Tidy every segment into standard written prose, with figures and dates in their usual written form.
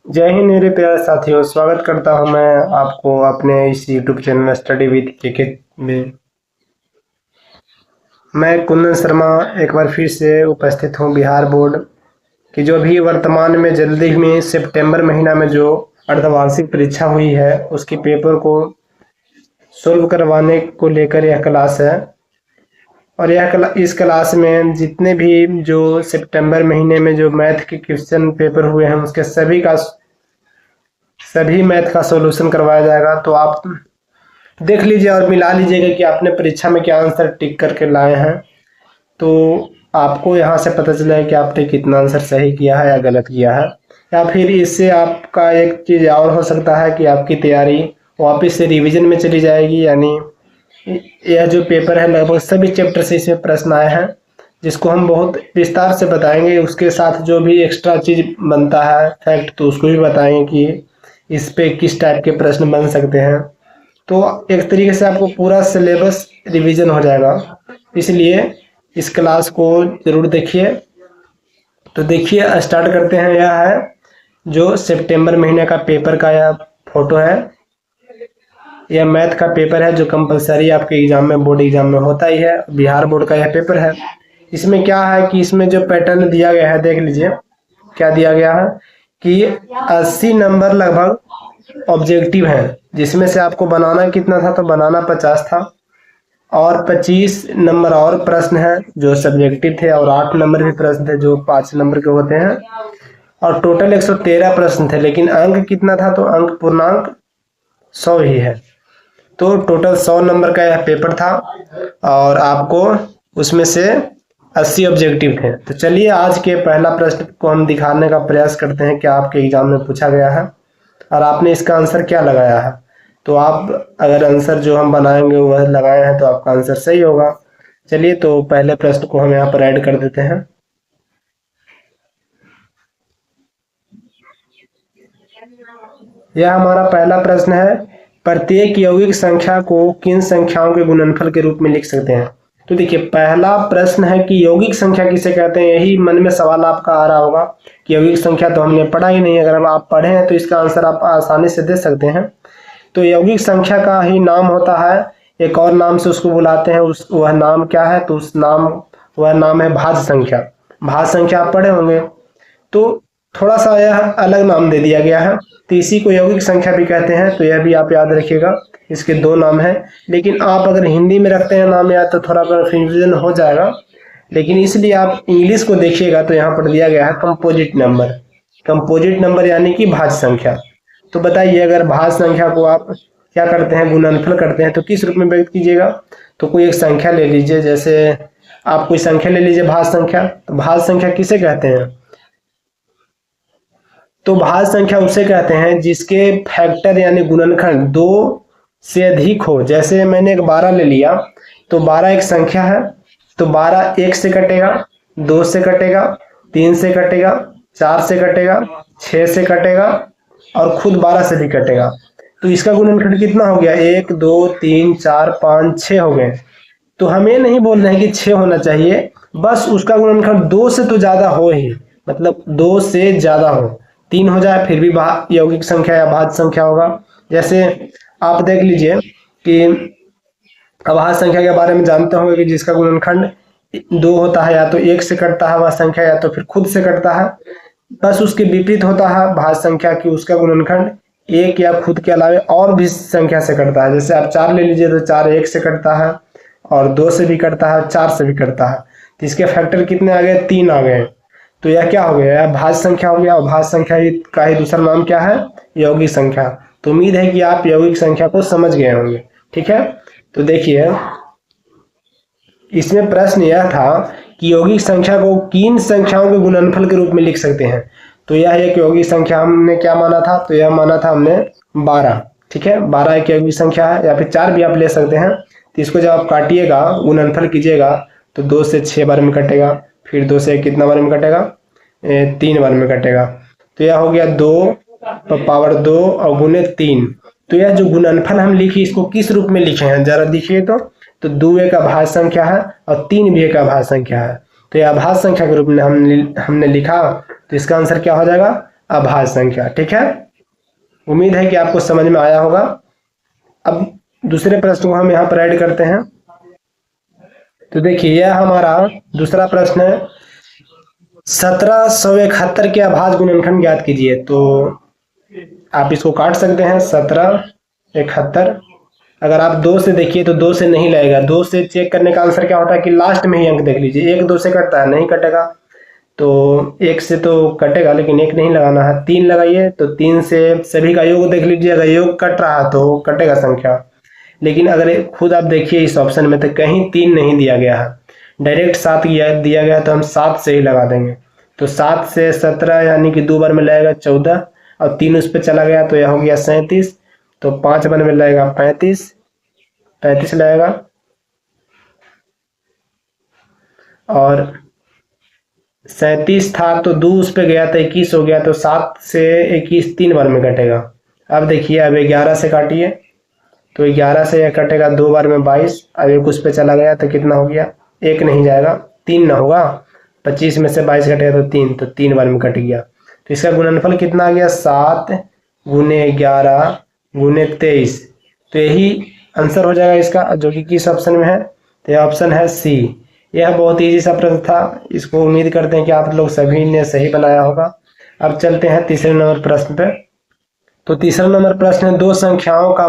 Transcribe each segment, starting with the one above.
जय हिंद मेरे प्यारे साथियों, स्वागत करता हूं मैं आपको अपने इस YouTube channel study with KK में। मैं कुंदन शर्मा एक बार फिर से उपस्थित हूं। बिहार बोर्ड की जो भी वर्तमान में जल्दी में सितंबर महीना में जो अर्धवार्षिक परीक्षा हुई है उसके पेपर को सोल्व करवाने को लेकर यह क्लास है। और इस क्लास में जितने भी जो सितंबर महीने में जो मैथ के क्वेश्चन पेपर हुए हैं उसके सभी मैथ का सॉल्यूशन करवाया जाएगा। तो आप देख लीजिए और मिला लीजिएगा कि आपने परीक्षा में क्या आंसर टिक करके लाए हैं। तो आपको यहाँ से पता चला है कि आपने कितना आंसर सही किया है या गलत किया है। या फिर इससे आपका एक चीज़ और हो सकता है कि आपकी तैयारी वापस से रिवीजन में चली जाएगी। यानी यह जो पेपर है लगभग सभी चैप्टर से इसमें प्रश्न आए हैं, जिसको हम बहुत विस्तार से बताएंगे। उसके साथ जो भी एक्स्ट्रा चीज़ बनता है फैक्ट, तो उसको भी बताएंगे कि इस पे किस टाइप के प्रश्न बन सकते हैं। तो एक तरीके से आपको पूरा सिलेबस रिवीजन हो जाएगा, इसलिए इस क्लास को ज़रूर देखिए। तो देखिए स्टार्ट करते हैं। यह है जो सितंबर महीने का पेपर का यह फोटो है। यह मैथ का पेपर है जो कंपलसरी आपके एग्जाम में, बोर्ड एग्जाम में होता ही है। बिहार बोर्ड का यह पेपर है। इसमें क्या है कि इसमें जो पैटर्न दिया गया है, देख लीजिए क्या दिया गया है कि 80 नंबर लगभग ऑब्जेक्टिव है, जिसमें से आपको बनाना कितना था, तो बनाना 50 था। और 25 नंबर और प्रश्न है जो सब्जेक्टिव थे, और 8 नंबर भी प्रश्न थे जो 5 नंबर के होते हैं। और टोटल 113 प्रश्न थे, लेकिन अंक कितना था, तो अंक पूर्णांक 100 ही है। तो टोटल 100 नंबर का यह पेपर था और आपको उसमें से 80 ऑब्जेक्टिव थे। तो चलिए आज के पहला प्रश्न को हम दिखाने का प्रयास करते हैं कि आपके एग्जाम में पूछा गया है और आपने इसका आंसर क्या लगाया है। तो आप अगर आंसर जो हम बनाएंगे वह लगाए हैं तो आपका आंसर सही होगा। चलिए तो पहले प्रश्न को हम यहाँ पर ऐड कर देते हैं। यह हमारा पहला प्रश्न है, प्रत्येक यौगिक संख्या को किन संख्याओं के गुणनफल के रूप में लिख सकते हैं। तो देखिए पहला प्रश्न है कि यौगिक संख्या किसे कहते हैं। यही मन में सवाल आपका आ रहा होगा कि यौगिक संख्या तो हमने पढ़ा ही नहीं। अगर आप पढ़े हैं तो इसका आंसर आप आसानी से दे सकते हैं। तो यौगिक संख्या का ही नाम होता है, एक और नाम से उसको बुलाते हैं। वह नाम क्या है, तो वह नाम है भाज्य संख्या। भाज्य संख्या आप पढ़े होंगे। तो थोड़ा सा यह अलग नाम दे दिया गया है, तो इसी को यौगिक संख्या भी कहते हैं। तो यह भी आप याद रखिएगा, इसके 2 नाम हैं। लेकिन आप अगर हिंदी में रखते हैं नाम याद तो थोड़ा कन्फ्यूजन हो जाएगा, लेकिन इसलिए आप इंग्लिश को देखिएगा तो यहाँ पर दिया गया है कंपोजिट नंबर। कंपोजिट नंबर यानी कि भाज्य संख्या। तो बताइए अगर भाज्य संख्या को आप क्या करते हैं, गुणनफल करते हैं, तो किस रूप में व्यक्त कीजिएगा। तो कोई एक संख्या ले लीजिए, जैसे आप कोई संख्या ले लीजिए भाज्य संख्या। तो भाज्य संख्या किसे कहते हैं, तो भाज्य संख्या उसे कहते हैं जिसके फैक्टर यानी गुणनखंड 2 से अधिक हो। जैसे मैंने एक 12 ले लिया, तो 12 एक संख्या है, तो 12 1 से कटेगा, 2 से कटेगा, 3 से कटेगा, 4 से कटेगा, 6 से कटेगा और खुद 12 से भी कटेगा। तो इसका गुणनखंड कितना हो गया, 1 2 3 4 5 6 हो गए। तो हमें नहीं बोल रहे हैं कि 6 होना चाहिए, बस उसका गुणनखंड 2 से तो ज्यादा हो ही, मतलब 2 से ज्यादा हो। 3 हो जाए फिर भी यौगिक संख्या या भाज्य संख्या होगा। जैसे आप देख लीजिए कि अभाज्य संख्या के बारे में जानते होंगे कि जिसका गुणनखंड 2 होता है, या तो 1 से कटता है वह संख्या, या तो फिर खुद से कटता है। बस उसके विपरीत होता है भाज्य संख्या की, उसका गुणनखंड 1 या खुद के अलावा और भी संख्या से कटता है। जैसे आप 4 ले लीजिए तो 4 1 से कटता है और 2 से भी कटता है, 4 से भी कटता है। तो इसके फैक्टर कितने आ गए, 3 आ गए। तो यह क्या हो गया, यह भाज्य संख्या हो गया। और भाज्य संख्या का ही दूसरा नाम क्या है, यौगिक संख्या। तो उम्मीद है कि आप यौगिक संख्या को समझ गए होंगे। ठीक है, तो देखिए इसमें प्रश्न यह था कि यौगिक संख्या को किन संख्याओं के गुणनफल के रूप में लिख सकते हैं। तो यह एक यौगिक संख्या हमने क्या माना था, तो यह माना था हमने 12। ठीक है, 12 एक यौगिक संख्या है, या फिर 4 भी आप ले सकते हैं। तो इसको जब आप काटिएगा, गुणनफल कीजिएगा, तो 2 से 6 बार में कटेगा, फिर 2 से कितना बार में कटेगा, 3 बार में कटेगा। तो यह हो गया 2 पावर 2 और गुने 3। तो यह जो गुणनफल हम लिखे इसको किस रूप में लिखे हैं जरा देखिए। तो 2 एक अभाज्य संख्या है और 3 भी एक अभाज्य संख्या है। तो यह अभाज्य संख्या के रूप में हमने लिखा। तो इसका आंसर क्या हो जाएगा, अभाज्य संख्या। ठीक है, उम्मीद है कि आपको समझ में आया होगा। अब दूसरे प्रश्न को हम यहाँ पर ऐड करते हैं। तो देखिए यह हमारा दूसरा प्रश्न है, 1771 के अभाज्य गुणनखंड ज्ञात कीजिए। तो आप इसको काट सकते हैं, 1771। अगर आप 2 से देखिए तो 2 से नहीं लगेगा। 2 से चेक करने का आंसर क्या होता है कि लास्ट में ही अंक देख लीजिए। 1 2 से कटता है, नहीं कटेगा। तो 1 से तो कटेगा लेकिन 1 नहीं लगाना है। 3 लगाइए तो 3 से सभी का योग देख लीजिए। अगर योग कट रहा है तो कटेगा संख्या। लेकिन अगर खुद आप देखिए इस ऑप्शन में तो कहीं 3 नहीं दिया गया है, डायरेक्ट 7 दिया गया, तो हम 7 से ही लगा देंगे। तो 7 से 17 यानी कि 2 बार में लगेगा 14 और 3 उस पर चला गया तो यह हो गया 37। तो 5 बार में लगेगा 35 लगेगा। और 37 था तो 2 उस पे गया तो 21 हो गया। तो 7 से 21 3 बार में कटेगा। अब देखिए अब 11 से काटिए तो 11 से यह कटेगा 2 बार में 22। अब 1 उस पे चला गया तो कितना हो गया, 1 नहीं जाएगा, 3 ना होगा। 25 में से 22 कटेगा तो 3, तो 3 बार में कट गया। तो इसका गुणनफल कितना आ गया, 7 गुने 11 गुने 23। तो यही आंसर हो जाएगा इसका, जो कि किस ऑप्शन में है, तो यह ऑप्शन है सी। यह बहुत ईजी सा प्रश्न था। इसको उम्मीद करते हैं कि आप लोग सभी ने सही बनाया होगा। अब चलते हैं तीसरे नंबर प्रश्न पे। तो तीसरा नंबर प्रश्न है, 2 संख्याओं का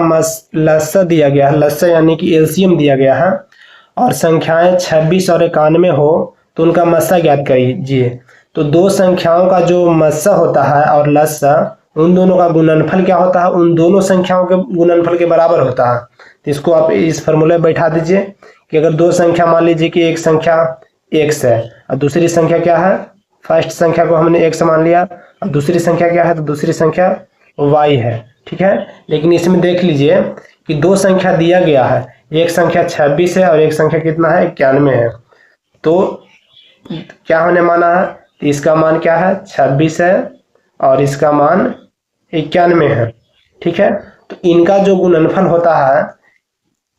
लसाअ दिया गया है, लसाअ यानी कि एलसीएम दिया गया है, और संख्याएं 26 और 91 हो तो उनका मस्सा ज्ञात कीजिए। तो 2 संख्याओं का जो मस्सा होता है और लसाअ, उन दोनों का गुणनफल क्या होता है, उन दोनों संख्याओं के गुणनफल के बराबर होता है। तो इसको आप इस फॉर्मूले में बैठा दीजिए कि अगर 2 संख्या, मान लीजिए कि एक संख्या x है और दूसरी संख्या क्या है, फर्स्ट संख्या को हमने x मान लिया और दूसरी संख्या क्या है, तो दूसरी संख्या y है। ठीक है, लेकिन इसमें देख लीजिए कि 2 संख्या दिया गया है, एक संख्या 26 है और एक संख्या कितना है, 91 है। तो क्या हमने माना है, तो इसका मान क्या है, 26 है और इसका मान 91 है। ठीक है, तो इनका जो गुणनफल होता है,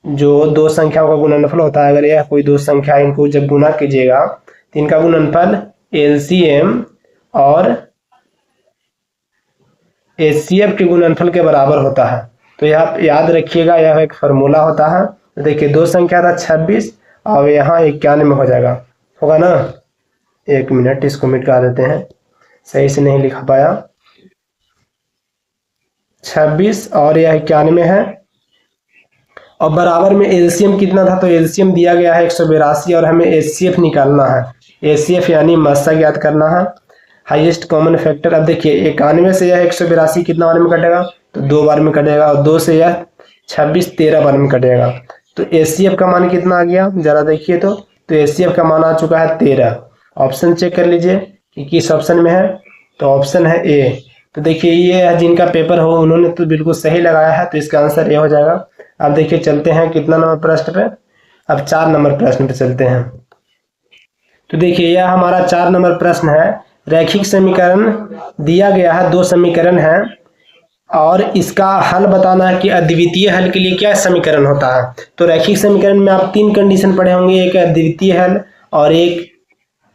जो 2 संख्याओं का गुणनफल होता है, अगर यह कोई 2 संख्या इनको जब गुना कीजिएगा तो इनका गुणनफल एलसीएम और एचसीएफ के गुणनफल के बराबर होता है। तो यह याद रखिएगा, यह एक फार्मूला होता है। तो देखिए 2 संख्या था 26 और यहाँ 91 हो जाएगा, होगा ना। 1 मिनट इसको मिटा देते हैं, सही से नहीं लिखा पाया। 26 और यह 91 है और बराबर में एलसीएम कितना था, तो एलसीएम दिया गया है 182 और हमें एचसीएफ निकालना है। एचसीएफ यानी मस्सा ज्ञात करना है, हाईएस्ट कॉमन फैक्टर। अब देखिए 91 से यह 182 कितना बार में कटेगा, तो 2 बार में कटेगा और 2 से यह 26 13 बार में कटेगा। तो एचसीएफ का मान कितना आ गया, जरा देखिए। तो एचसीएफ का मान आ चुका है 13। ऑप्शन चेक कर लीजिए कि किस ऑप्शन में है, तो ऑप्शन है ए। तो देखिए ये जिनका पेपर हो उन्होंने तो बिल्कुल सही लगाया है, तो इसका आंसर ए हो जाएगा। अब देखिए चलते हैं कितना नंबर प्रश्न पे, अब 4 नंबर प्रश्न पे चलते हैं। तो देखिए यह हमारा 4 नंबर प्रश्न है। रैखिक समीकरण दिया गया है, 2 समीकरण है और इसका हल बताना है कि अद्वितीय हल के लिए क्या समीकरण होता है। तो रैखिक समीकरण में आप 3 कंडीशन पढ़े होंगे, एक अद्वितीय हल और एक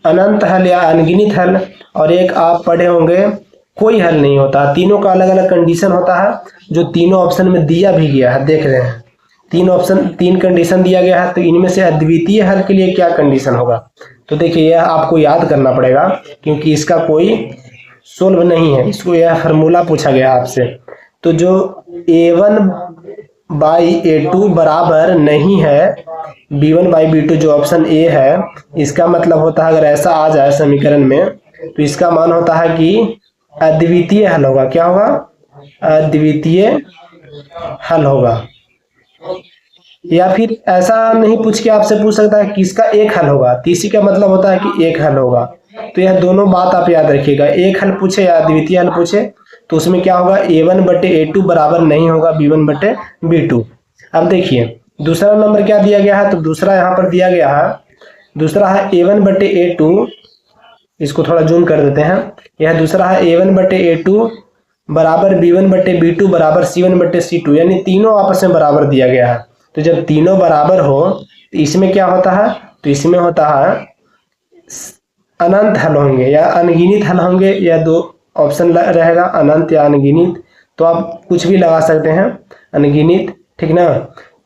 अनंत हल या अनगिनत हल और एक आप पढ़े होंगे कोई हल नहीं होता। तीनों का अलग अलग कंडीशन होता है, जो तीनों ऑप्शन में दिया भी गया है। देख रहे हैं 3 कंडीशन दिया गया है, तो इनमें से अद्वितीय हल के लिए क्या कंडीशन होगा। तो देखिए यह आपको याद करना पड़ेगा क्योंकि इसका कोई सोल्व नहीं है, इसको यह फार्मूला पूछा गया आपसे। तो जो a1/a2 बराबर नहीं है b1/b2, जो ऑप्शन ए है, इसका मतलब होता है अगर ऐसा आ जाए समीकरण में तो इसका मान होता है कि अद्वितीय हल होगा। क्या होगा, अद्वितीय हल होगा। या फिर ऐसा नहीं पूछ के आपसे पूछ सकता है कि इसका एक हल होगा, तीसरी का मतलब होता है कि एक हल होगा। तो यह दोनों बात आप याद रखिएगा, एक हल पूछे या द्वितीय हल पूछे तो उसमें क्या होगा, a1/a2 बराबर नहीं होगा b1/b2। अब देखिए दूसरा नंबर क्या दिया गया है, तो दूसरा यहाँ पर दिया गया है, दूसरा है a1/a2। इसको थोड़ा जूम कर देते हैं। यह दूसरा है a1/a2 बराबर b1/b2 बराबर c1/c2, यानी तीनों आपस में बराबर दिया गया है। तो जब तीनों बराबर हो तो इसमें क्या होता है, तो इसमें होता है अनंत हल होंगे या अनगिनत हल होंगे या ऑप्शन रहेगा अनंत या अनगिनत, तो आप कुछ भी लगा सकते हैं, अनगिनत, ठीक ना।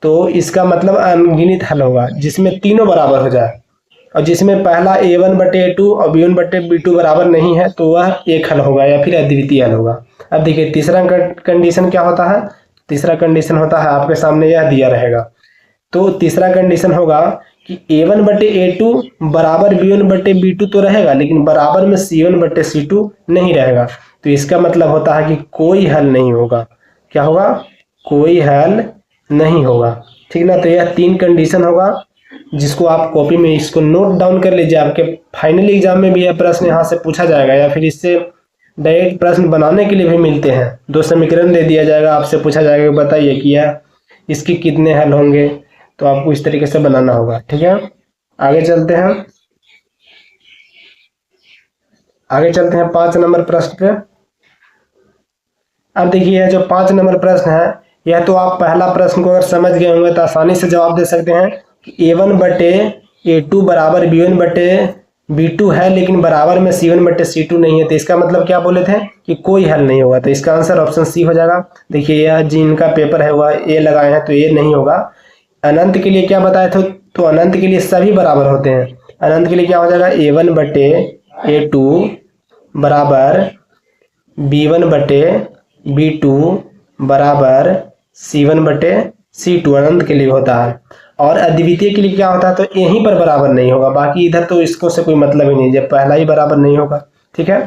तो इसका मतलब अनगिनत हल होगा जिसमें तीनों बराबर हो जाए, और जिसमें पहला a1/a2 और b1/b2 बराबर नहीं है तो वह एक हल होगा या फिर अद्वितीय हल होगा। अब देखिए तीसरा कंडीशन क्या होता है, तीसरा कंडीशन होता है आपके सामने यह दिया रहेगा। तो तीसरा कंडीशन होगा कि a1/a2 बराबर b1/b2 तो रहेगा, लेकिन बराबर में c1/c2 नहीं रहेगा। तो इसका मतलब होता है कि कोई हल नहीं होगा। क्या होगा, कोई हल नहीं होगा, ठीक ना। तो यह 3 कंडीशन होगा जिसको आप कॉपी में इसको नोट डाउन कर लीजिए। आपके फाइनल एग्जाम में भी यह प्रश्न यहाँ से पूछा जाएगा, या फिर इससे डायरेक्ट प्रश्न बनाने के लिए भी मिलते हैं। 2 समीकरण दे दिया जाएगा, आपसे पूछा जाएगा बताइए कि यह इसके कितने हल होंगे, तो आपको इस तरीके से बनाना होगा, ठीक है। आगे चलते हैं, आगे चलते हैं 5 नंबर प्रश्न पे। अब देखिए जो 5 नंबर प्रश्न है, यह तो आप पहला प्रश्न को अगर समझ गए होंगे तो आसानी से जवाब दे सकते हैं कि a1/a2 बराबर b1/b2 है, लेकिन बराबर में c1/c2 नहीं है। तो इसका मतलब क्या बोले थे कि कोई हल नहीं होगा। तो इसका आंसर ऑप्शन सी हो जाएगा। देखिए यह जिनका पेपर है वह ए लगाए हैं तो ये नहीं होगा। अनंत के लिए क्या बताए थे, तो अनंत के लिए सभी बराबर होते हैं। अनंत के लिए क्या हो जाएगा, a1/a2 बराबर b1/b2 बराबर c1/c2 अनंत के लिए होता है। और अद्वितीय के लिए क्या होता है, तो यहीं पर बराबर नहीं होगा, बाकी इधर तो इसको से कोई मतलब ही नहीं, जब पहला ही बराबर नहीं होगा, ठीक है।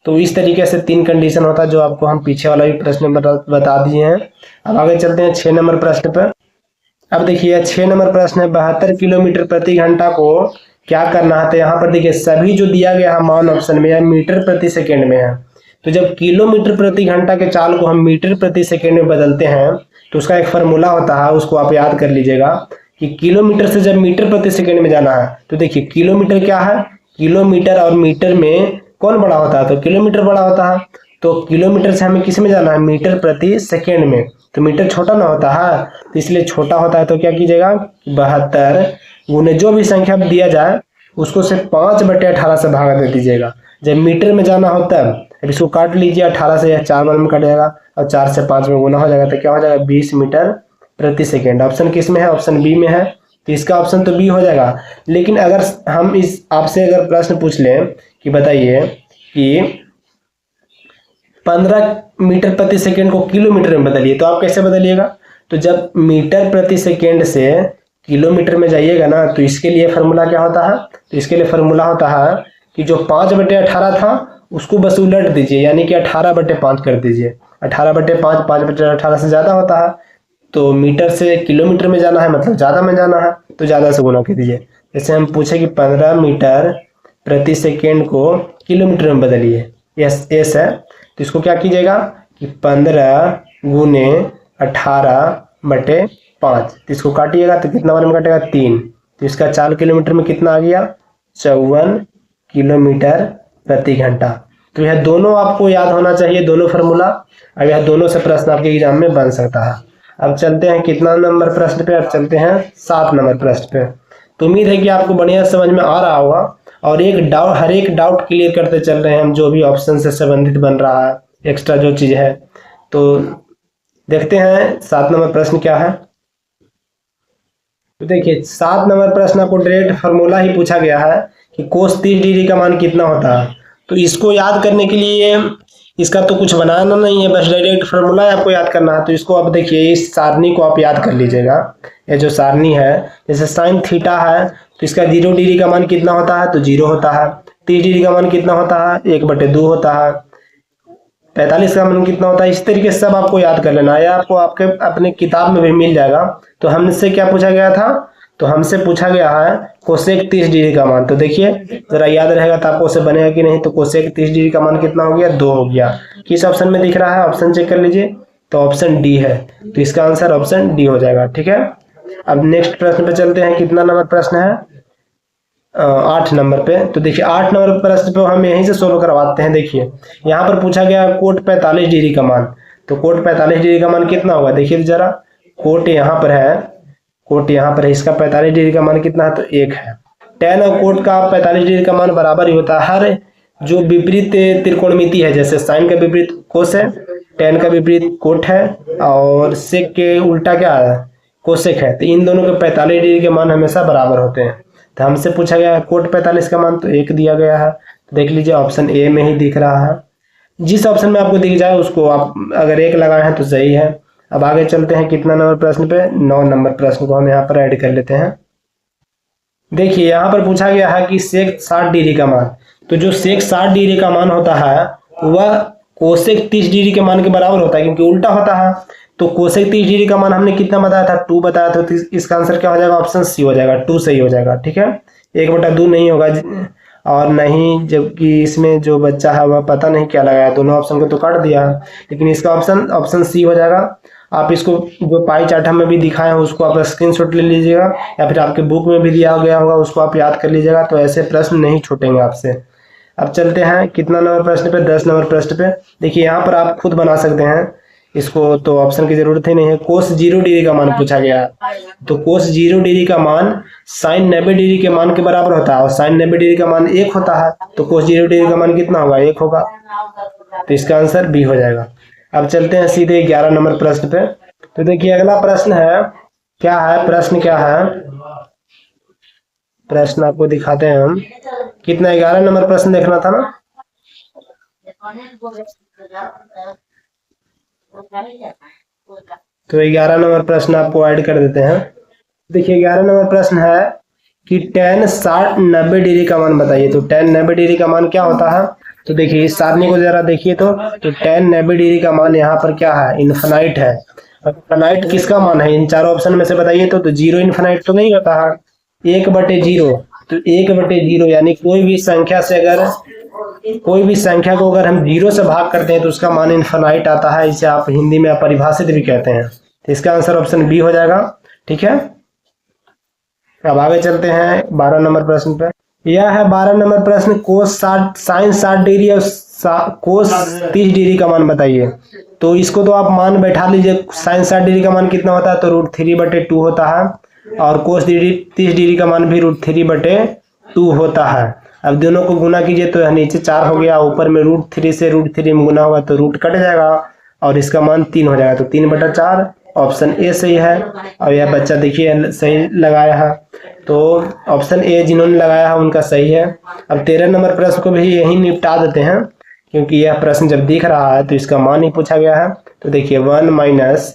तो इस तरीके से 3 कंडीशन होता है जो आपको हम पीछे वाला भी प्रश्न बता दिए हैं। अब आगे चलते हैं 6 नंबर प्रश्न पर। अब देखिए 6 नंबर प्रश्न है, 72 किलोमीटर प्रति घंटा को क्या करना है। तो यहाँ पर देखिए सभी जो दिया गया है मान ऑप्शन में या मीटर प्रति सेकेंड में है। तो जब किलोमीटर प्रति घंटा के चाल को हम मीटर प्रति सेकेंड में बदलते हैं तो उसका एक फार्मूला होता है, उसको आप याद कर लीजिएगा कि किलोमीटर से जब मीटर प्रति सेकेंड में जाना है तो देखिए किलोमीटर क्या है, किलोमीटर और मीटर में कौन बड़ा होता है, तो किलोमीटर बड़ा होता है। तो किलोमीटर से हमें किस में जाना है, मीटर प्रति सेकेंड में। तो मीटर छोटा ना होता है, तो इसलिए छोटा होता है। तो क्या कीजिएगा, 72 गुने जो भी संख्या दिया जाए उसको से 5/18 से भागा दे दीजिएगा। जब मीटर में जाना होता है, अब इसको काट लीजिए, 18 से 4 बार में कट जाएगा और 4 से 5 में गुना हो जाएगा। तो क्या हो जाएगा, 20 मीटर प्रति सेकेंड। ऑप्शन किस में है, ऑप्शन बी में है, तो इसका ऑप्शन तो बी हो जाएगा। लेकिन अगर हम इस आपसे अगर प्रश्न पूछ लें कि बताइए कि 15 मीटर प्रति सेकेंड को किलोमीटर में बदलिए, तो आप कैसे बदलिएगा, तो जब मीटर प्रति सेकेंड से किलोमीटर में जाइएगा ना, तो इसके लिए फार्मूला क्या होता है, तो इसके लिए फार्मूला होता है कि जो 5/18 था उसको बस उलट दीजिए, यानी कि 18/5 कर दीजिए। 18/5 5/18 से ज़्यादा होता है, तो मीटर से किलोमीटर में जाना है मतलब ज़्यादा में जाना है, तो ज़्यादा से गुना कर दीजिए। जैसे हम पूछे कि 15 मीटर प्रति सेकेंड को किलोमीटर में बदलिए, एस है, तो इसको क्या कीजिएगा कि 15 गुने 18/5, तो इसको काटिएगा तो कितना बार में काटेगा, 3। तो इसका 4 किलोमीटर में कितना आ गया, 54 किलोमीटर प्रति घंटा। तो यह दोनों आपको याद होना चाहिए, दोनों फार्मूला। अब यह दोनों से प्रश्न आपके एग्जाम में बन सकता है। अब चलते हैं कितना नंबर प्रश्न पे, अब चलते हैं 7 नंबर प्रश्न पे। तो उम्मीद है कि आपको बढ़िया समझ में आ रहा होगा और हर एक डाउट क्लियर करते चल रहे हैं हम, जो भी ऑप्शन से संबंधित बन रहा है, एक्स्ट्रा जो चीज़ है। तो देखते हैं 7 नंबर प्रश्न क्या है। तो देखिए 7 नंबर प्रश्न आपको डायरेक्ट फार्मूला ही पूछा गया है कि कोस 30 डिग्री का मान कितना होता है। तो इसको याद करने के लिए इसका तो कुछ बनाना नहीं है, बस डायरेक्ट फार्मूला आपको याद करना है। तो इसको आप देखिए, इस सारणी को आप याद कर लीजिएगा। ये जो सारणी है, जैसे साइन थीटा है तो इसका 0 डिग्री का मान कितना होता है, तो 0 होता है। 30 डिग्री का मान कितना होता है, 1/2 होता है। 45 का मान कितना होता है। इस तरीके से सब आपको याद कर लेना है, आपको आपके अपने किताब में भी मिल जाएगा। तो हमसे क्या पूछा गया था, तो हमसे पूछा गया है कोसेक 30 डिग्री का मान। तो देखिए जरा याद रहेगा तो आपको से बनेगा कि नहीं। तो कोसेक 30 डिग्री का मान कितना हो गया, 2 हो गया। किस ऑप्शन में दिख रहा है, ऑप्शन चेक कर लीजिए, तो ऑप्शन डी है। तो इसका आंसर ऑप्शन डी हो जाएगा, ठीक है। अब नेक्स्ट प्रश्न पे चलते हैं। कितना नंबर प्रश्न है, 8 नंबर पे। तो देखिए 8 नंबर प्रश्न पे हम यहीं से सोल्व करवाते हैं। देखिए यहाँ पर पूछा गया कोट 45 डिग्री का मान। तो कोट 45 डिग्री का मान कितना होगा, देखिए जरा, कोट यहाँ पर है, कोट यहाँ पर है, इसका 45 डिग्री का मान कितना है, तो 1 है। टेन और कोट का 45 डिग्री का मान बराबर ही होता है। हर जो विपरीत त्रिकोणमिति है, जैसे साइन का विपरीत कोस है, टेन का विपरीत कोट है, और सेक के उल्टा क्या है, कोसेक है, तो इन दोनों के 45 डिग्री के मान हमेशा बराबर होते हैं। तो हमसे पूछा गया है कोट 45 का मान, तो 1 दिया गया है। तो देख लीजिए ऑप्शन ए में ही दिख रहा है। जिस ऑप्शन में आपको दिख जाए उसको आप अगर 1 लगाए हैं तो सही है। अब आगे चलते हैं कितना नंबर प्रश्न पे, 9 नंबर प्रश्न को हम यहाँ पर ऐड कर लेते हैं। देखिए यहाँ पर पूछा गया है कि सेक 60 डिग्री का मान, तो जो सेक 60 डिग्री का मान होता है वह कोसेक 30 डिग्री के मान के बराबर होता है, क्योंकि उल्टा होता है। तो कोसेक 30 डिग्री का मान हमने कितना बताया था, 2 बताया था। तो इसका आंसर क्या हो जाएगा, ऑप्शन सी हो जाएगा, 2 सही हो जाएगा। ठीक है, 1/2 नहीं होगा, और नहीं, जबकि इसमें जो बच्चा है वह पता नहीं क्या लगाया, दोनों ऑप्शन को तो काट दिया है, लेकिन इसका ऑप्शन सी हो जाएगा। आप इसको जो पाई चार्ट हमें भी दिखाए हैं उसको आप स्क्रीनशॉट ले लीजिएगा, या फिर आपके बुक में भी दिया गया होगा उसको आप याद कर लीजिएगा, तो ऐसे प्रश्न नहीं छूटेंगे आपसे। अब चलते हैं कितना नंबर प्रश्न पे, 10 नंबर प्रश्न पे। देखिए यहाँ पर आप खुद बना सकते हैं इसको, तो ऑप्शन की जरूरत ही नहीं है। कोस 0 डिग्री का मान पूछा गया, तो कोस 0 डिग्री का मान साइन 90 डिग्री के मान के बराबर होता है, और साइन 90 डिग्री का मान 1 होता है। तो कोस 0 डिग्री का मान कितना होगा, 1 होगा। तो इसका आंसर बी हो जाएगा। अब चलते हैं सीधे 11 नंबर प्रश्न पे। तो देखिए अगला प्रश्न है, क्या है प्रश्न, क्या है प्रश्न आपको दिखाते हैं हम। कितना, 11 नंबर प्रश्न देखना था ना। तो 11 नंबर प्रश्न आपको ऐड कर देते हैं। देखिए 11 नंबर प्रश्न है कि tan 60 90 डिग्री का मान बताइए। तो tan 90 डिग्री का मान क्या होता है, तो देखिए इस सारणी को जरा देखिए, तो tan 90 डिग्री का मान यहाँ पर क्या है, इनफाइनाइट है। इनफाइनाइट किसका मान है, इन चारों ऑप्शन में से बताइए। तो 0 इनफाइनाइट तो नहीं होता है, 1/0। तो 1/0 यानी कोई भी संख्या से अगर कोई भी संख्या को अगर हम 0 से भाग करते हैं तो उसका मान इनफाइनाइट आता है। इसे आप हिंदी में अपरिभाषित भी कहते हैं। तो इसका आंसर ऑप्शन बी हो जाएगा। ठीक है, अब आगे चलते हैं 12 नंबर प्रश्न पे। यह है 12 नंबर प्रश्न, कोस 60 साइन 60 डिग्री और कोस 30 डिग्री का मान बताइए। तो इसको तो आप मान बैठा लीजिए, साइन 60 डिग्री का मान कितना होता है, तो √3/2 होता है, और कोस 30 डिग्री का मान भी √3/2 होता है। अब दोनों को गुना कीजिए तो नीचे 4 हो गया, ऊपर में √3 से √3 में गुना होगा तो रूट कट जाएगा, और इसका मान 3 हो जाएगा। तो 3/4 ऑप्शन ए सही है। और यह बच्चा देखिए सही लगाया है, तो ऑप्शन ए जिन्होंने लगाया है उनका सही है। अब 13 नंबर प्रश्न को भी यही निपटा देते हैं, क्योंकि यह प्रश्न जब दिख रहा है तो इसका मान ही पूछा गया है। तो देखिए 1 माइनस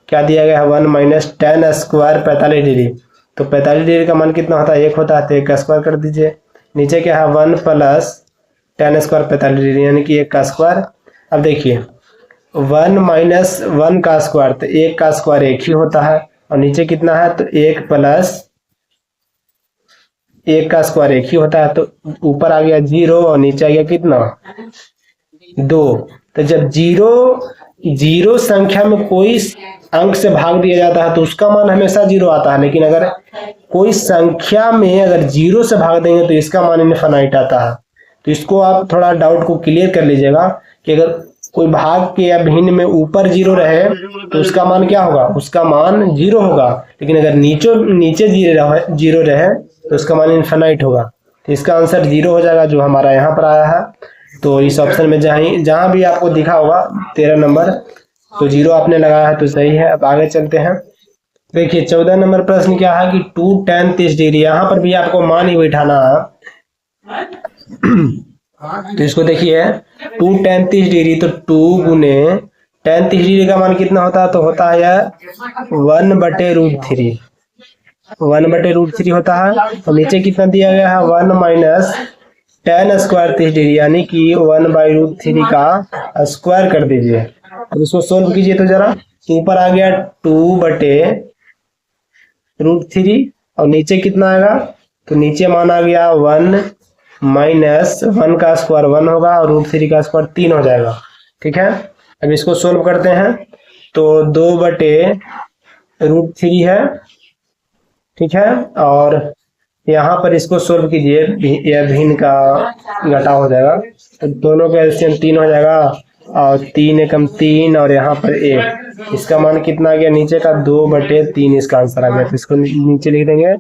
क्या दिया गया है, 1 माइनस tan स्क्वायर 45 डिग्री। तो 45 डिग्री का मान कितना होता है, 1 होता है, तो 1 का स्क्वायर कर दीजिए। नीचे क्या है, 1 प्लस tan स्क्वायर 45 डिग्री यानी कि 1 का स्क्वायर। अब देखिए 1 माइनस 1 का स्क्वायर, तो 1 का स्क्वायर 1 ही होता है, और नीचे कितना है, तो 1 प्लस 1 का स्क्वायर 1 ही होता है। तो ऊपर आ गया 0 और नीचे आ गया कितना, 2। तो जब जीरो संख्या में कोई अंक से भाग दिया जाता है तो उसका मान हमेशा 0 आता है, लेकिन अगर कोई संख्या में अगर 0 से भाग देंगे तो इसका मान इनफाइनाइट आता है। तो इसको आप थोड़ा डाउट को क्लियर कर लीजिएगा कि अगर कोई भाग के या भिन्न में ऊपर 0 रहे तो उसका मान क्या होगा, उसका मान 0 होगा, लेकिन अगर नीचे 0 रहे तो उसका मान इनफाइनाइट होगा। तो इसका आंसर 0 हो जाएगा, जो हमारा यहाँ पर आया है। तो इस ऑप्शन में जहां भी आपको दिखा होगा 13 नंबर, तो 0 आपने लगाया है तो सही है। अब आगे चलते हैं। देखिए 14 नंबर प्रश्न क्या है कि 2 tan 30 डिग्री, यहाँ पर भी आपको मान ही बैठाना है। तो इसको देखिए 2 tan 30 डिग्री, तो 2 गुने tan 30 डिग्री का मान कितना होता है, तो होता है 1/√3, 1/√3 होता है। और नीचे कितना दिया गया है, 1 माइनस tan स्क्वायर 30 डिग्री यानी कि 1/√3 का स्क्वायर कर दीजिए। अब इसको सोल्व कीजिए तो जरा, ऊपर आ गया 2/√3 और नीचे कितना आएगा, तो नीचे मान आ गया 1 माइनस 1 का स्क्वायर 1 होगा, और √3 का स्क्वायर 3 हो जाएगा। ठीक है, अब इसको सोल्व करते हैं तो 2/√3 है। ठीक है, और यहाँ पर इसको सोल्व कीजिए, यह भिन्न का घटा हो जाएगा, तो दोनों का एलसीएम 3 हो जाएगा, और 3 एकम 3 और यहाँ पर 1, इसका मान कितना आ गया, नीचे का 2/3 इसका आंसर आ गया। तो इसको नीचे लिख देंगे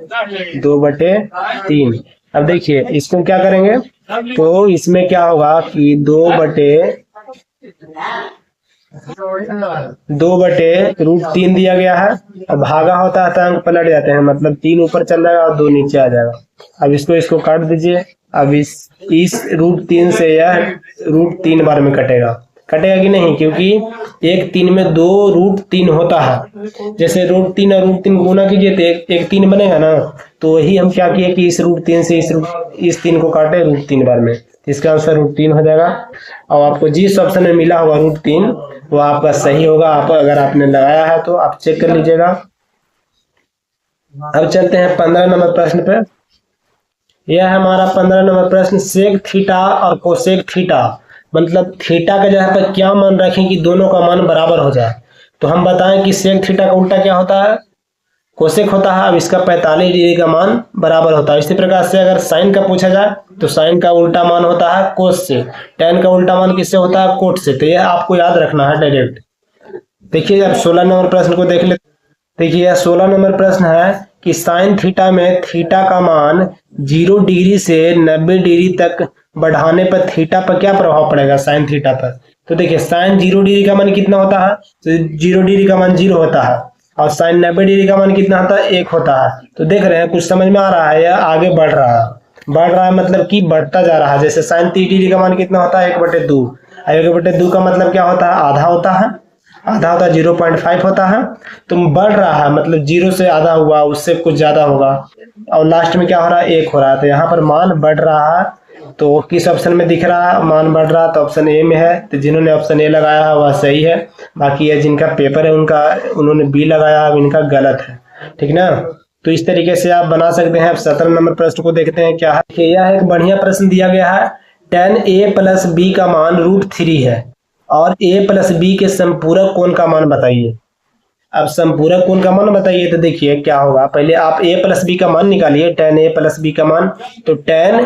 2/3। अब देखिए इसको क्या करेंगे, तो इसमें क्या होगा कि 2/√3 दिया गया है और भागा होता है तो अंक पलट जाते हैं, मतलब 3 ऊपर चल जाएगा और 2 नीचे आ जाएगा। अब इसको काट दीजिए। अब इस √3 से यह √3 बार में कटेगा कि नहीं, क्योंकि एक 3 में 2√3 होता है। जैसे √3 और √3 गुना कीजिए तो एक 3 बनेगा ना, तो वही हम क्या किए कि इस √3 से इस 3 को काटे √3 बार में, इसका आंसर √3 हो जाएगा। और आपको जिस ऑप्शन में मिला होगा √3 वो आपका सही होगा। आप अगर आपने लगाया है तो आप चेक कर लीजिएगा। अब चलते हैं 15 नंबर प्रश्न पे। यह है हमारा 15 नंबर प्रश्न। सेक थीटा और कोसेक थीटा, मतलब थीटा का जगह पर क्या मान रखें कि दोनों का मान बराबर हो जाए। तो हम बताएं कि सेक थीटा का उल्टा क्या होता है, कोसेक होता है। अब इसका 45 डिग्री का मान बराबर होता है। इसी प्रकार से अगर साइन का पूछा जाए तो साइन का उल्टा मान होता है कोस से, टेन का उल्टा मान किससे होता है, कोट से। तो यह आपको याद रखना है डायरेक्ट। देखिए अब 16 नंबर प्रश्न को देख लेते। देखिए यह 16 नंबर प्रश्न है कि साइन थीटा में थीटा का मान 0 डिग्री से 90 डिग्री तक बढ़ाने पर थीटा पर क्या प्रभाव पड़ेगा, साइन थीटा पर। तो देखिए साइन 0 डिग्री का मान कितना होता है, तो 0 डिग्री का मान 0 होता है और साइन 90 डिग्री का मान कितना होता है, 1 होता है। तो देख रहे हैं कुछ समझ में आ रहा है, यह आगे बढ़ रहा है मतलब कि बढ़ता जा रहा है। जैसे साइन 30 डिग्री का मान कितना होता है, 1/2। 1/2 का मतलब क्या होता है, आधा होता है। 0.5 होता है। तो बढ़ रहा है मतलब 0 से आधा हुआ, उससे कुछ ज्यादा होगा और लास्ट में क्या हो रहा है, 1 हो रहा है। तो यहाँ पर मान बढ़ रहा है। तो किस ऑप्शन में दिख रहा है मान बढ़ रहा है, तो ऑप्शन ए में है। तो जिन्होंने ऑप्शन ए लगाया है वह सही है। बाकी ये जिनका पेपर है उन्होंने बी लगाया है, इनका गलत है, ठीक ना। तो इस तरीके से आप बना सकते हैं। अब 17 नंबर प्रश्न को देखते हैं क्या है। यह एक बढ़िया प्रश्न दिया गया है। tan a + b का मान √3 है और a + b के समपूरक कोण का मान बताइए। अब समपूरक कोण का मान बताइए। तो देखिए क्या होगा, पहले आप a + b का मान निकालिए, tan a + b का मान। तो tan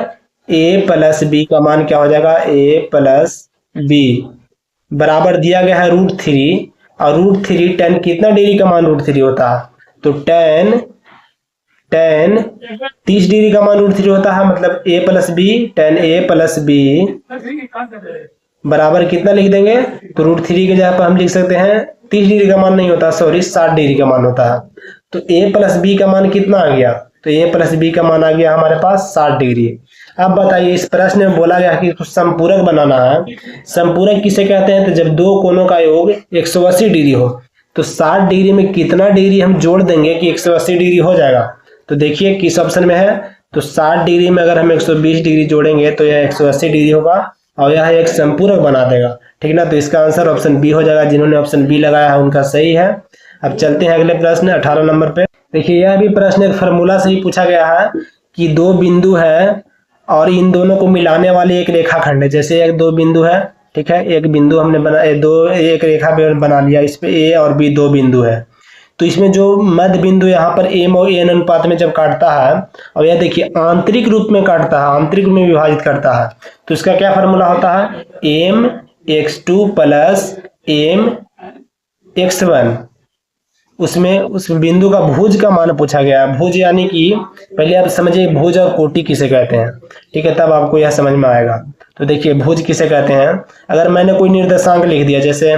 a + b का मान क्या हो जाएगा, a + b बराबर दिया गया है √3 और √3 tan कितना डिग्री का मान √3 होता है, तो tan 30 डिग्री का मान √3 होता है। मतलब a + b, tan a + b बराबर कितना लिख देंगे, तो √3 के जगह पर हम लिख सकते हैं 30 डिग्री का मान नहीं होता, सॉरी 60 डिग्री का मान होता है। तो a + b का मान कितना आ गया, तो a + b का मान आ गया हमारे पास 60 डिग्री। अब बताइए इस प्रश्न में बोला गया कि कुछ संपूरक बनाना है। संपूरक किसे कहते हैं, तो जब दो कोणों का योग 180 डिग्री हो तो 60 डिग्री में कितना डिग्री हम जोड़ देंगे कि 180 डिग्री हो जाएगा। तो देखिए किस ऑप्शन में है, तो 60 डिग्री में अगर हम 120 डिग्री जोड़ेंगे तो यह 180 डिग्री होगा और यह एक संपूरक बना देगा, ठीक ना। तो इसका आंसर ऑप्शन बी हो जाएगा। जिन्होंने ऑप्शन बी लगाया है उनका सही है। अब चलते हैं अगले प्रश्न 18 नंबर पे। देखिए यह भी प्रश्न एक फार्मूला से ही पूछा गया है कि दो बिंदु है और इन दोनों को मिलाने वाली एक रेखाखंड है। जैसे एक दो बिंदु है, ठीक है, एक बिंदु हमने एक रेखा बना लिया, इस पे ए और बी दो बिंदु है। तो इसमें जो मध्य बिंदु यहाँ पर m और n अनुपात में जब काटता है और यह देखिए आंतरिक रूप में काटता है, आंतरिक में विभाजित करता है, तो इसका क्या फार्मूला होता है, mx2 + mx1। उसमें उस बिंदु का भुज का मान पूछा गया। भुज यानी कि पहले आप समझिए भुज और कोटि किसे कहते हैं, ठीक है, तब आपको यह समझ में आएगा। तो देखिए भुज किसे कहते हैं, अगर मैंने कोई निर्देशांक लिख दिया, जैसे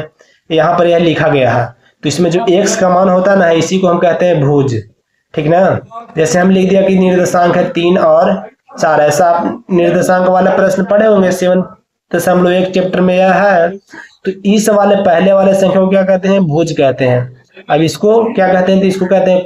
यहाँ पर यह लिखा गया है, तो इसमें जो x का मान होता है ना, इसी को हम कहते हैं भुज, ठीक ना। जैसे हम लिख दिया कि निर्देशांक है 3 और 4, ऐसा आप निर्देशांक वाला प्रश्न पढ़े होंगे 7.1 चैप्टर में यह है। तो इस वाले पहले वाले संख्या को क्या कहते हैं, भुज कहते हैं। अब इसको क्या कहते हैं, तो इसको कहते हैं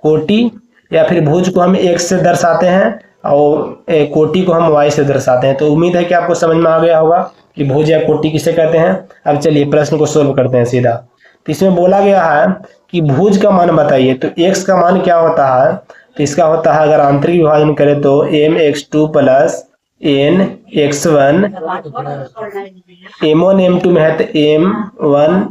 कोटि या फिर भुज को हम x से दर्शाते हैं और कोटि को हम y से दर्शाते हैं। तो उम्मीद है कि आपको समझ में आ गया होगा कि भुज या कोटि किसे कहते हैं। अब चलिए प्रश्न को सोल्व करते हैं सीधा। तो इसमें बोला गया है कि भुज का मान बताइए। तो x का मान क्या होता है, तो इसका होता है, अगर आंतरिक विभाजन करें तो mx2 + nx1, m1 m2 में है तो m1,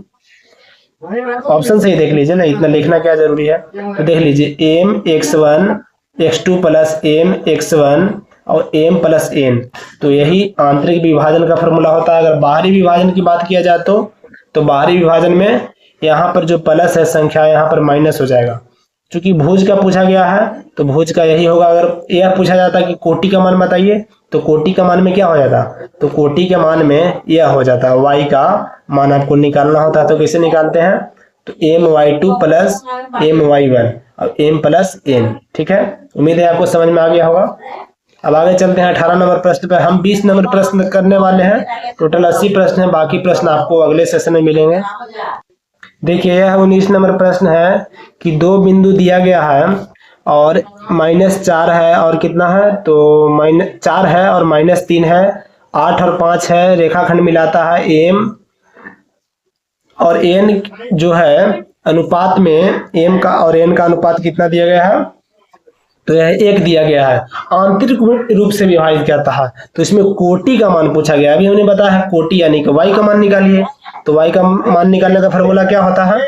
ऑप्शन से ही देख लीजिए ना, इतना लिखना क्या जरूरी है। तो देख लीजिए mx1 x2 + mx1 और m + n, तो यही आंतरिक विभाजन का फॉर्मूला होता है। अगर बाहरी विभाजन की बात किया जाए तो बाहरी विभाजन में यहाँ पर जो प्लस है संख्या यहाँ पर माइनस हो जाएगा, चूंकि भुज का पूछा गया है तो भुज का यही होगा। अगर यह पूछा जाता कि कोटि का मान बताइए तो कोटि का मान में क्या हो जाता, तो कोटि के मान में यह हो जाता, y का मान आपको निकालना होता है तो कैसे निकालते हैं, तो my2 प्लस my1 और m प्लस n। ठीक है, उम्मीद है आपको समझ में आ गया होगा। अब आगे चलते हैं 18 नंबर प्रश्न पर। हम 20 नंबर प्रश्न करने वाले हैं, टोटल 80 प्रश्न है, बाकी प्रश्न आपको अगले सेशन में मिलेंगे। देखिए यह 19 नंबर प्रश्न है कि दो बिंदु दिया गया है और -4 है और कितना है, तो -4 है और -3 है, 8 और 5 है, रेखाखंड मिलाता है m और n जो है अनुपात में m का और n का अनुपात कितना दिया गया है, तो यह 1 दिया गया है, आंतरिक रूप से विभाजित करता है। तो इसमें कोटि का मान पूछा गया। अभी हमने बताया है कोटि यानी कि y का मान निकालिए, तो y का मान निकालने का फॉर्मूला क्या होता है,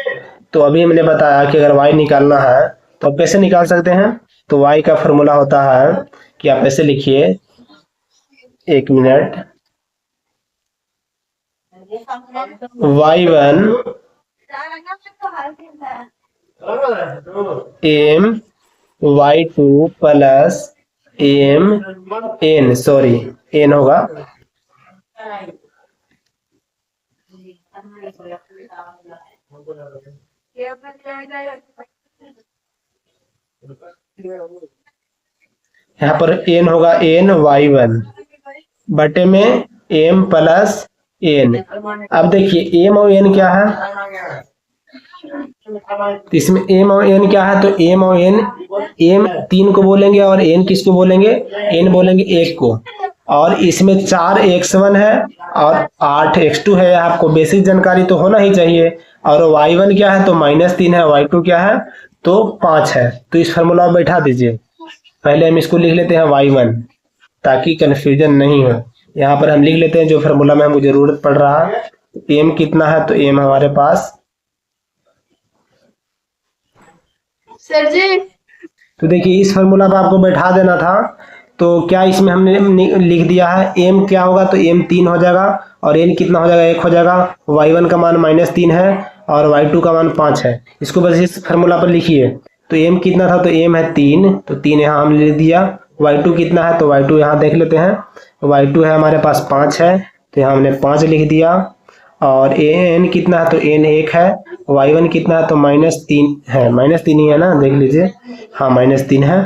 तो अभी हमने बताया कि अगर y निकालना है तो आप कैसे निकाल सकते हैं, तो y का फॉर्मूला होता है कि आप ऐसे लिखिए, एक minute, y1 m y2 plus m n, sorry n होगा, यहाँ पर n होगा n y1 बटे में m प्लस n। अब देखिए m और n क्या है, तो इसमें m और n क्या है, तो m और n, m 3 को बोलेंगे और n किसको बोलेंगे, n बोलेंगे 1 को, और इसमें 4 x1 है और 8 x2 है। आपको बेसिक जानकारी तो होना ही चाहिए। और y1 क्या है, तो -3 है, y2 क्या है, तो 5 है। तो इस फॉर्मूला में बैठा दीजिए। पहले हम इसको लिख लेते हैं y1 ताकि कंफ्यूजन नहीं हो। यहाँ पर हम लिख लेते हैं जो फॉर्मूला में हमको जरूरत पड़ रहा है। m कितना है, तो m हमारे पास, सर जी, तो देखिए इस फॉर्मूला पर आपको बैठा देना था। तो क्या इसमें हमने लिख दिया है, m क्या होगा, तो m 3 हो जाएगा और n कितना हो जाएगा, 1 हो जाएगा। y1 का मान -3 है और y2 का मान 5 है। इसको बस इस फॉर्मूला पर लिखिए। तो m कितना था, तो m है 3, तो 3 यहाँ हम लिख दिया। y2 कितना है, तो y2 यहाँ देख लेते हैं, y2 है हमारे पास 5 है, तो यहाँ हमने 5 लिख दिया। और n कितना है, तो n 1 है, y1 कितना है, तो -3 है, -3 ही है ना, देख लीजिए, हाँ -3 है।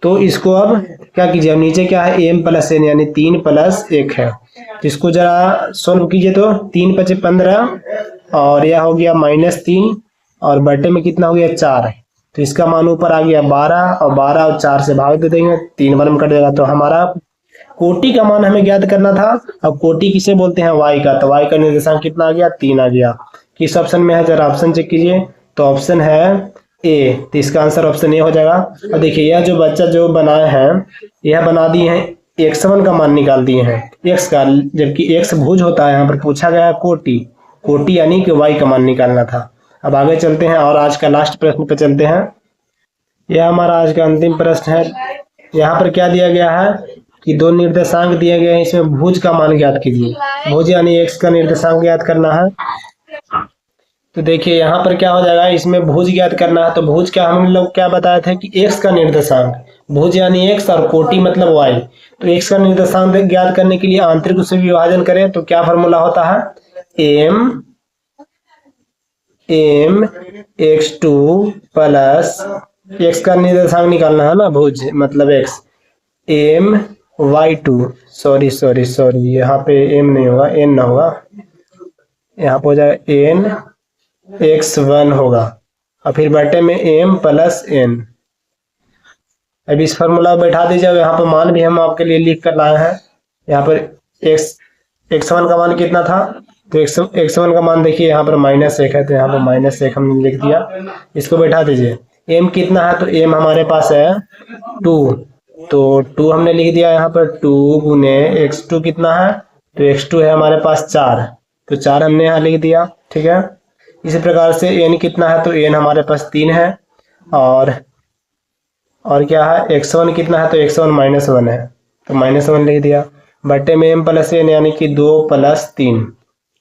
तो इसको अब क्या कीजिए, अब नीचे क्या है, m प्लस n यानी 3 प्लस 1 है। तो इसको जरा सोल्व कीजिए, तो 3 × 5 = 15 और यह हो गया -3 और बटे में कितना हो गया, 4। तो इसका मान ऊपर आ गया 12 और 12 और 4 से भाग दे देंगे, 3 बार में कट जाएगा। तो हमारा कोटि का मान हमें ज्ञात करना था। अब कोटि किसे बोलते हैं, y का, तो y का निर्देशांक कितना आ गया, 3 आ गया। किस ऑप्शन में है, जरा ऑप्शन चेक कीजिए, तो ऑप्शन है ए, तो इसका आंसर ऑप्शन ए हो जाएगा। अब देखिए यह जो बच्चा जो बनाए हैं, यह बना दिए हैं x1 का मान निकाल दिए हैं x का, जबकि x भुज होता है। यहाँ पर पूछा गया कोटि, कोटि यानी कि y का मान निकालना था। अब आगे चलते हैं और आज का लास्ट प्रश्न पे चलते हैं। यह हमारा आज का अंतिम प्रश्न है। यहाँ पर क्या दिया गया है कि दो निर्देशांक दिए गए हैं, इसमें भुज का मान ज्ञात कीजिए। भुज यानी x का निर्देशांक ज्ञात करना है। तो देखिए यहाँ पर क्या हो जाएगा, इसमें भुज ज्ञात करना है। तो भुज क्या हम लोग क्या बताए थे कि x का निर्देशांक, भुज यानी x और कोटि मतलब y। तो x का निर्देशांक ज्ञात करने के लिए आंतरिक रूप से विभाजन करें तो क्या फॉर्मूला होता है, m x2 प्लस x का निर्देशांक निकालना है ना, भुज मतलब x, m y2, सॉरी यहाँ पे m नहीं होगा, n ना होगा, यहाँ पे हो जाएगा n x1 होगा और फिर बटे में m प्लस n। अब इस फॉर्मूला को बैठा दीजिए। यहाँ पर मान भी हम आपके लिए लिख कर लाए हैं। यहाँ पर x1 का मान कितना था, तो x1 का मान देखिए यहाँ पर -1 है, तो यहाँ पर -1 हमने लिख दिया। इसको बैठा दीजिए। m कितना है, तो m हमारे पास है 2, तो 2 हमने लिख दिया। यहाँ पर 2 × x2 कितना है, तो x2 है हमारे पास 4, तो 4 हमने यहाँ लिख दिया। ठीक है, इसी प्रकार से n कितना है, तो n हमारे पास 3 है और क्या है, x1 कितना है, तो x1 -1 है, तो -1 लिख दिया। बटे में m प्लस n यानी कि 2 + 3।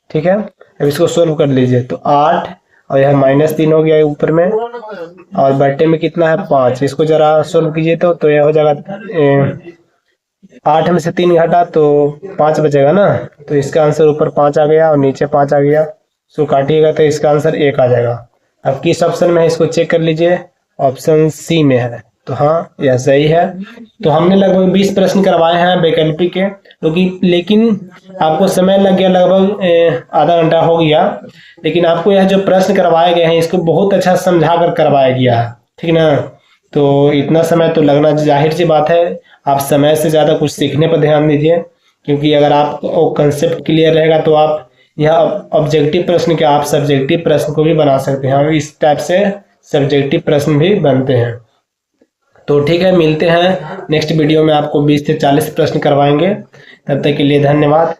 ठीक है, अब इसको सोल्व कर लीजिए। तो 8 और यह -3 हो गया ऊपर में, और बट्टे में कितना है 5। इसको जरा सोल्व कीजिए तो यह हो जाएगा 8 में से 3 घटा तो 5 बचेगा ना। तो इसका आंसर ऊपर 5 आ गया और नीचे 5 आ गया। इसको काटिएगा तो इसका आंसर 1 आ जाएगा। अब किस ऑप्शन में है इसको चेक कर लीजिए, ऑप्शन सी में है। तो हाँ, यह सही है। तो हमने लगभग 20 प्रश्न करवाए हैं वैकल्पिक के, क्योंकि लेकिन आपको समय लग गया, लगभग आधा घंटा हो गया। लेकिन आपको यह जो प्रश्न करवाए गए हैं इसको बहुत अच्छा समझा कर करवाया गया है, ठीक ना। तो इतना समय तो लगना जाहिर सी बात है। आप समय से ज़्यादा कुछ सीखने पर ध्यान दीजिए, क्योंकि अगर आपको कंसेप्ट क्लियर रहेगा तो आप यह ऑब्जेक्टिव प्रश्न के आप सब्जेक्टिव प्रश्न को भी बना सकते हैं, और इस टाइप से सब्जेक्टिव प्रश्न भी बनते हैं। तो ठीक है, मिलते हैं नेक्स्ट वीडियो में। आपको 20 से 40 प्रश्न करवाएंगे। तब तक के लिए धन्यवाद।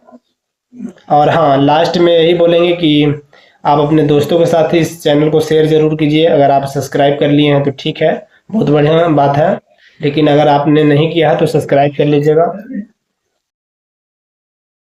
और हाँ, लास्ट में यही बोलेंगे कि आप अपने दोस्तों के साथ इस चैनल को शेयर जरूर कीजिए। अगर आप सब्सक्राइब कर लिए हैं तो ठीक है, बहुत बढ़िया बात है। लेकिन अगर आपने नहीं किया है तो सब्सक्राइब कर लीजिएगा।